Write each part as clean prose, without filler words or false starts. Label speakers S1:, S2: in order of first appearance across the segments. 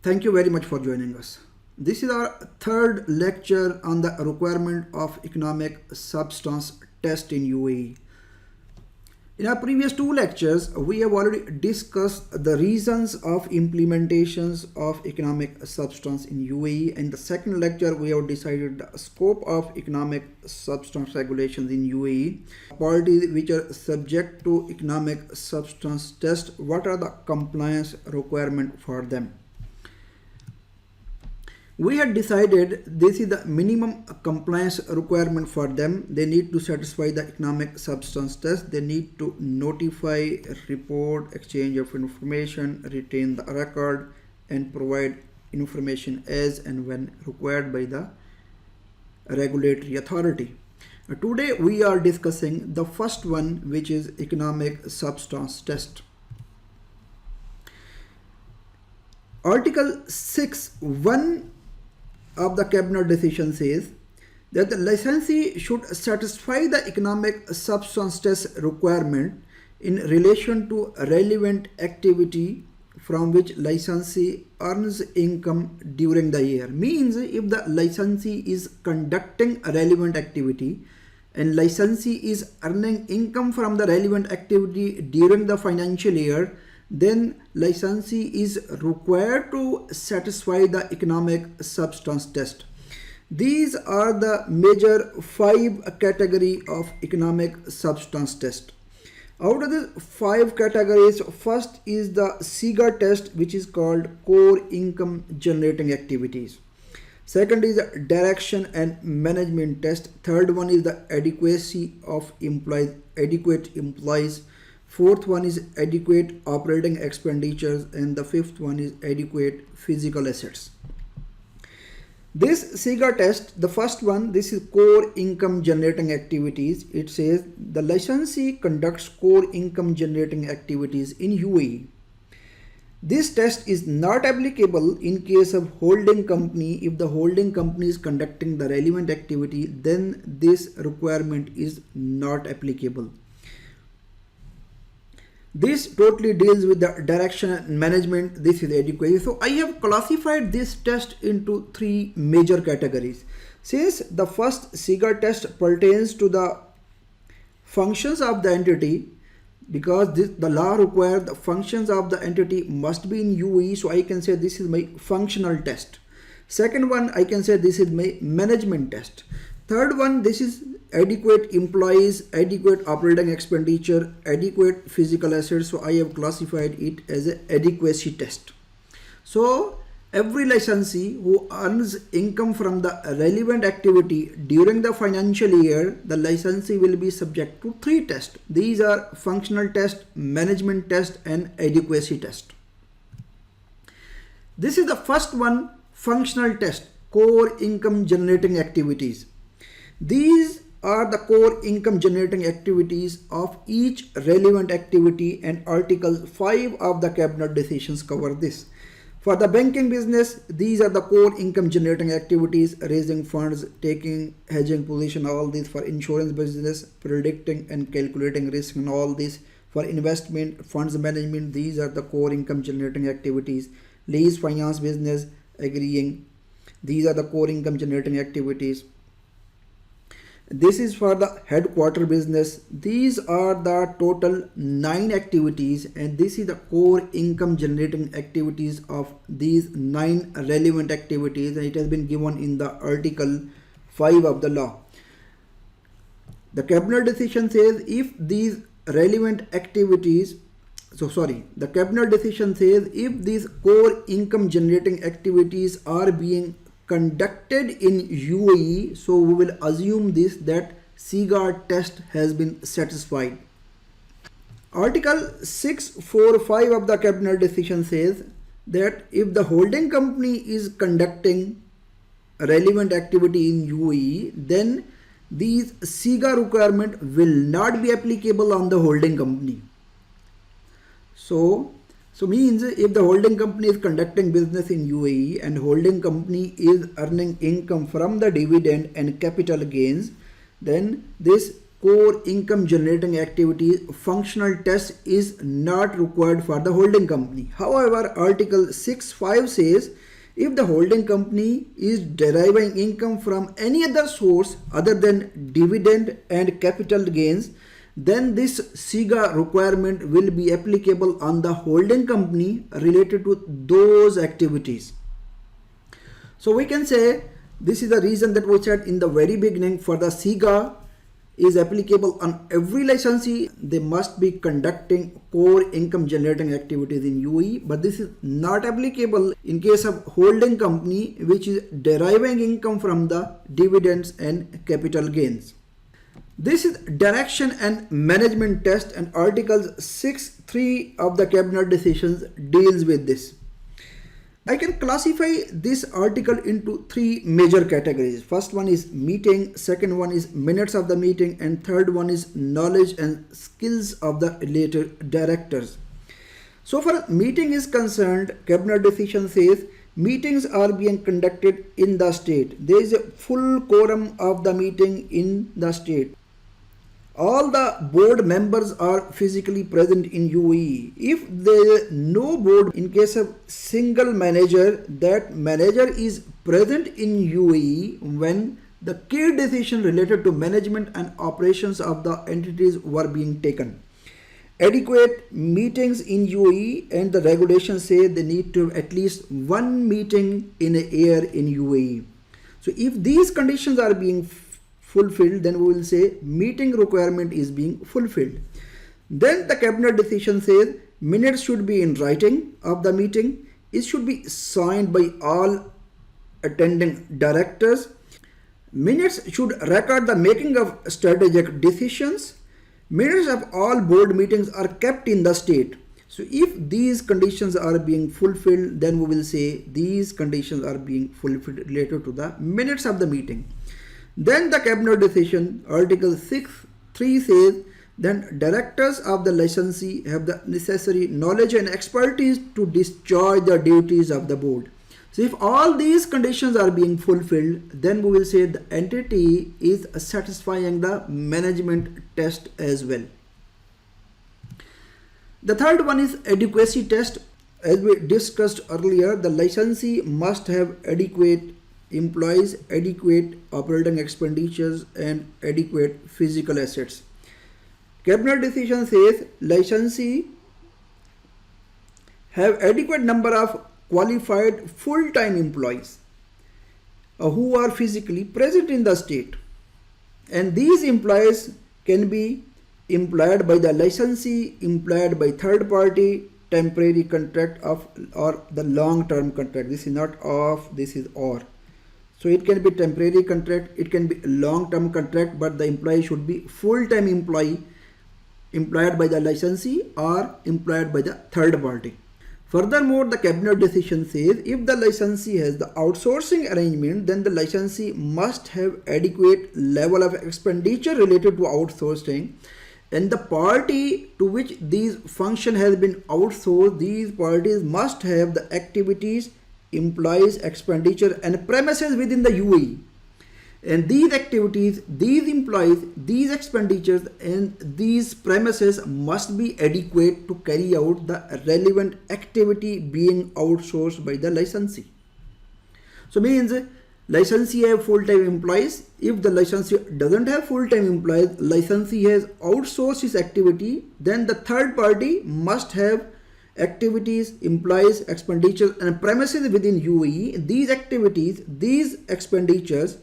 S1: Thank you very much for joining us. This is our third lecture on the requirement of economic substance test in UAE. In our previous two lectures, we have already discussed the reasons of implementations of economic substance in UAE. In the second lecture, we have decided the scope of economic substance regulations in UAE, parties which are subject to economic substance test, what are the compliance requirements for them. We had decided this is the minimum compliance requirement for them. They need to satisfy the economic substance test. They need to notify, report, exchange of information, retain the record, and provide information as and when required by the regulatory authority. Today we are discussing the first one, which is economic substance test. Article 6(1) of the cabinet decision says that the licensee should satisfy the economic substance test requirement in relation to relevant activity from which licensee earns income during the year. Means if the licensee is conducting a relevant activity and licensee is earning income from the relevant activity during the financial year, then licensee is required to satisfy the economic substance test. These are the major 5 category of economic substance test. Out of the 5 categories, first is the TEST-CIGA test, which is called core income generating activities. Second is the direction and management test. Third one is the adequacy of employees, adequate employees. Fourth one is adequate operating expenditures, and the fifth one is adequate physical assets. This TEST-CIGA test, the first one, this is core income generating activities. It says the licensee conducts core income generating activities in UAE. This test is not applicable in case of holding company. If the holding company is conducting the relevant activity, then this requirement is not applicable. This totally deals with the direction and management. This is adequacy. So I have classified this test into 3 major categories. Since the first TEST-CIGA test pertains to the functions of the entity, because the law requires the functions of the entity must be in UAE, so I can say this is my functional test. Second one, I can say this is my management test. Third one, this is adequate employees, adequate operating expenditure, adequate physical assets. So I have classified it as an adequacy test. So every licensee who earns income from the relevant activity during the financial year, the licensee will be subject to 3 tests. These are functional test, management test, and adequacy test. This is the first one, functional test, core income generating activities. These are the core income generating activities of each relevant activity, and Article 5 of the cabinet decisions cover this. For the banking business, these are the core income generating activities: raising funds, taking hedging position, all this. For insurance business, predicting and calculating risk, and all this. For investment, funds management, these are the core income generating activities. Lease finance business, agreeing, these are the core income generating activities. This is for the headquarter business. These are the total 9 activities, and this is the core income generating activities of these 9 relevant activities, and it has been given in the Article 5 of the law. The cabinet decision says if these relevant activities, the cabinet decision says if these core income generating activities are being conducted in UAE, so we will assume this, that TEST-CIGA test has been satisfied. Article 645 of the cabinet decision says that if the holding company is conducting relevant activity in UAE, then these TEST-CIGA requirement will not be applicable on the holding company. So means if the holding company is conducting business in UAE and holding company is earning income from the dividend and capital gains, then this core income generating activity, functional test is not required for the holding company. However, Article 6(5) says if the holding company is deriving income from any other source other than dividend and capital gains, then this TEST-CIGA requirement will be applicable on the holding company related to those activities. So we can say this is the reason that we said in the very beginning, for the TEST-CIGA is applicable on every licensee. They must be conducting core income generating activities in UAE, but this is not applicable in case of holding company which is deriving income from the dividends and capital gains. This is direction and management test, and Articles 6(3) of the cabinet decisions deals with this. I can classify this article into three major categories. First one is meeting, second one is minutes of the meeting, and third one is knowledge and skills of the related directors. So far meeting is concerned, cabinet decision says meetings are being conducted in the state. There is a full quorum of the meeting in the state. All the board members are physically present in UAE. If there is no board, in case of single manager, that manager is present in UAE when the key decision related to management and operations of the entities were being taken. Adequate meetings in UAE, and the regulations say they need to have at least one meeting in a year in UAE. So if these conditions are being fulfilled, then we will say meeting requirement is being fulfilled. Then the cabinet decision says minutes should be in writing of the meeting. It should be signed by all attending directors. Minutes should record the making of strategic decisions. Minutes of all board meetings are kept in the state. So if these conditions are being fulfilled, then we will say these conditions are being fulfilled related to the minutes of the meeting. Then the cabinet decision, Article 6(3) says then directors of the licensee have the necessary knowledge and expertise to discharge the duties of the board. So if all these conditions are being fulfilled, then we will say the entity is satisfying the management test as well. The third one is adequacy test. As we discussed earlier, the licensee must have adequate employees, adequate operating expenditures, and adequate physical assets. Cabinet decision says licensee have adequate number of qualified full-time employees who are physically present in the state, and these employees can be employed by the licensee, employed by third party, temporary contract of or the long-term contract. This is not of, this is or. So it can be temporary contract, it can be long-term contract, but the employee should be full-time employee employed by the licensee or employed by the third party. Furthermore, the cabinet decision says if the licensee has the outsourcing arrangement, then the licensee must have adequate level of expenditure related to outsourcing, and the party to which these function has been outsourced, these parties must have the activities, employees, expenditure, and premises within the UAE. And these activities, these employees, these expenditures, and these premises must be adequate to carry out the relevant activity being outsourced by the licensee. So means licensee have full-time employees. If the licensee doesn't have full-time employees, licensee has outsourced his activity, then the third party must have activities, employees, expenditures, and premises within UAE. These activities, these expenditures,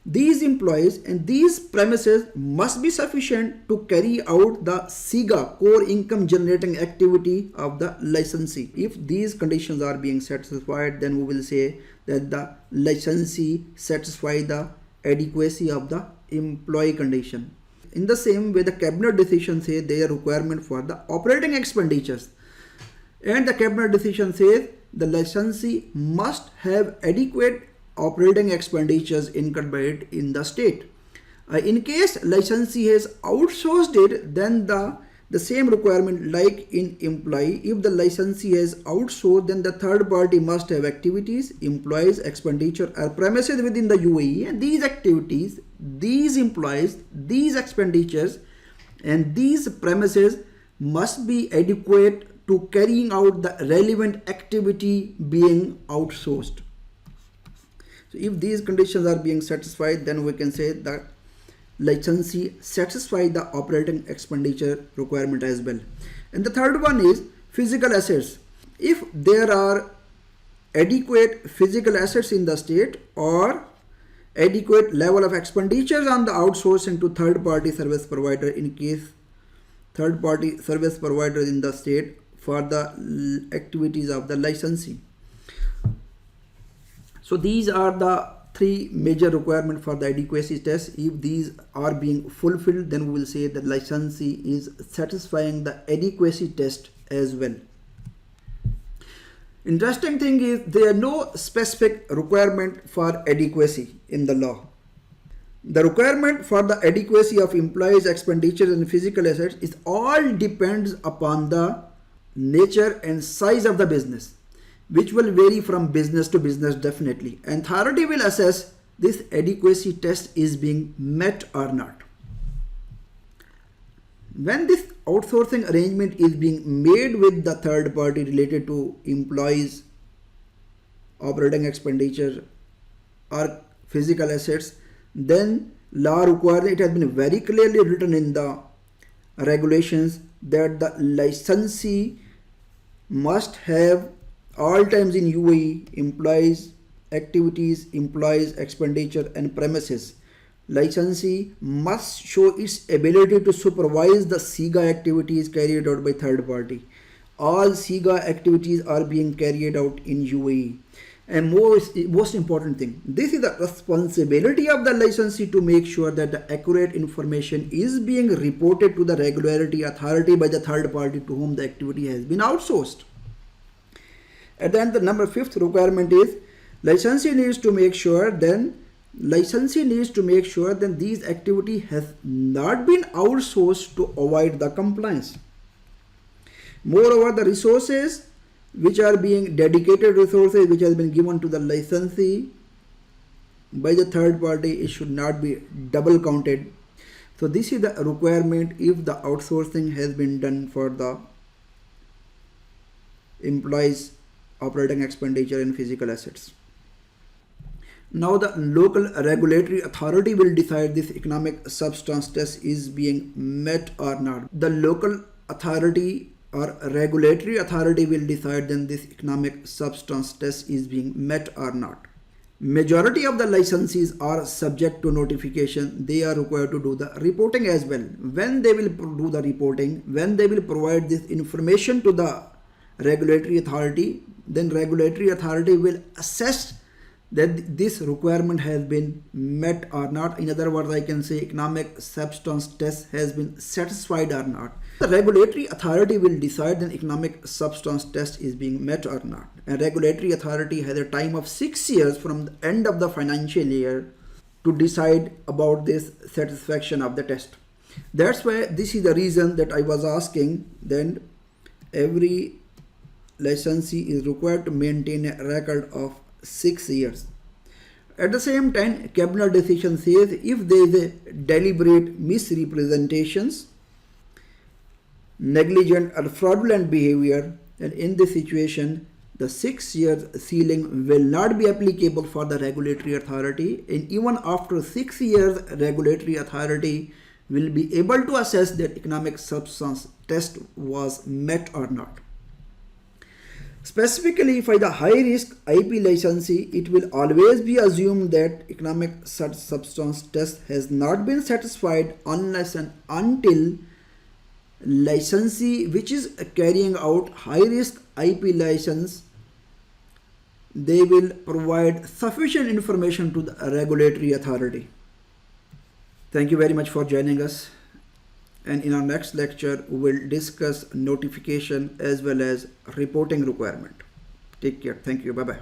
S1: these employees, and these premises must be sufficient to carry out the TEST-CIGA core income generating activity of the licensee. If these conditions are being satisfied, then we will say that the licensee satisfy the adequacy of the employee condition. In the same way, the cabinet decision says their requirement for the operating expenditures, and the cabinet decision says the licensee must have adequate operating expenditures incurred by it in the state. In case licensee has outsourced it, then the the same requirement like in employee. If the licensee has outsourced, then the third party must have activities, employees, expenditure or premises within the UAE, and these activities, these employees, these expenditures and these premises must be adequate to carrying out the relevant activity being outsourced. So if these conditions are being satisfied, then we can say that licensee satisfy the operating expenditure requirement as well. And the third one is physical assets. If there are adequate physical assets in the state or adequate level of expenditures on the outsourcing to third party service provider, in case third party service providers in the state for the activities of the licensee. So these are the three major requirements for the adequacy test. If these are being fulfilled, then we will say that licensee is satisfying the adequacy test as well. Interesting thing is there are no specific requirement for adequacy in the law. The requirement for the adequacy of employees' expenditures and physical assets is all depends upon the nature and size of the business, which will vary from business to business definitely. And authority will assess this adequacy test is being met or not. When this outsourcing arrangement is being made with the third party related to employees, operating expenditure or physical assets, then law requires, it has been very clearly written in the regulations that the licensee must have all times in UAE employees, activities, employees, expenditure and premises. Licensee must show its ability to supervise the TEST-CIGA activities carried out by third party. All TEST-CIGA activities are being carried out in UAE. And most important thing, this is the responsibility of the licensee to make sure that the accurate information is being reported to the regulatory authority by the third party to whom the activity has been outsourced. At the end, the number 5th requirement is licensee needs to make sure that these activity has not been outsourced to avoid the compliance. Moreover, the resources which are being dedicated resources which has been given to the licensee by the third party, it should not be double counted. So this is the requirement if the outsourcing has been done for the employees, operating expenditure and physical assets. Now the local regulatory authority will decide this economic substance test is being met or not. The local authority or regulatory authority will decide then this economic substance test is being met or not. Majority of the licensees are subject to notification. They are required to do the reporting as well. When they will do the reporting, when they will provide this information to the regulatory authority, then regulatory authority will assess that this requirement has been met or not. In other words, I can say economic substance test has been satisfied or not. The regulatory authority will decide that economic substance test is being met or not. And regulatory authority has a time of 6 years from the end of the financial year to decide about this satisfaction of the test. That's why this is the reason that I was asking, then every licensee is required to maintain a record of 6 years. At the same time, cabinet decision says if there is a deliberate misrepresentations, negligent or fraudulent behavior, and in this situation the 6 years ceiling will not be applicable for the regulatory authority, and even after 6 years regulatory authority will be able to assess that economic substance test was met or not. Specifically for the high risk IP licensee, it will always be assumed that economic substance test has not been satisfied unless and until licensee which is carrying out high risk IP license, they will provide sufficient information to the regulatory authority. Thank you very much for joining us, and in our next lecture we will discuss notification as well as reporting requirement. Take care. Thank you. Bye bye.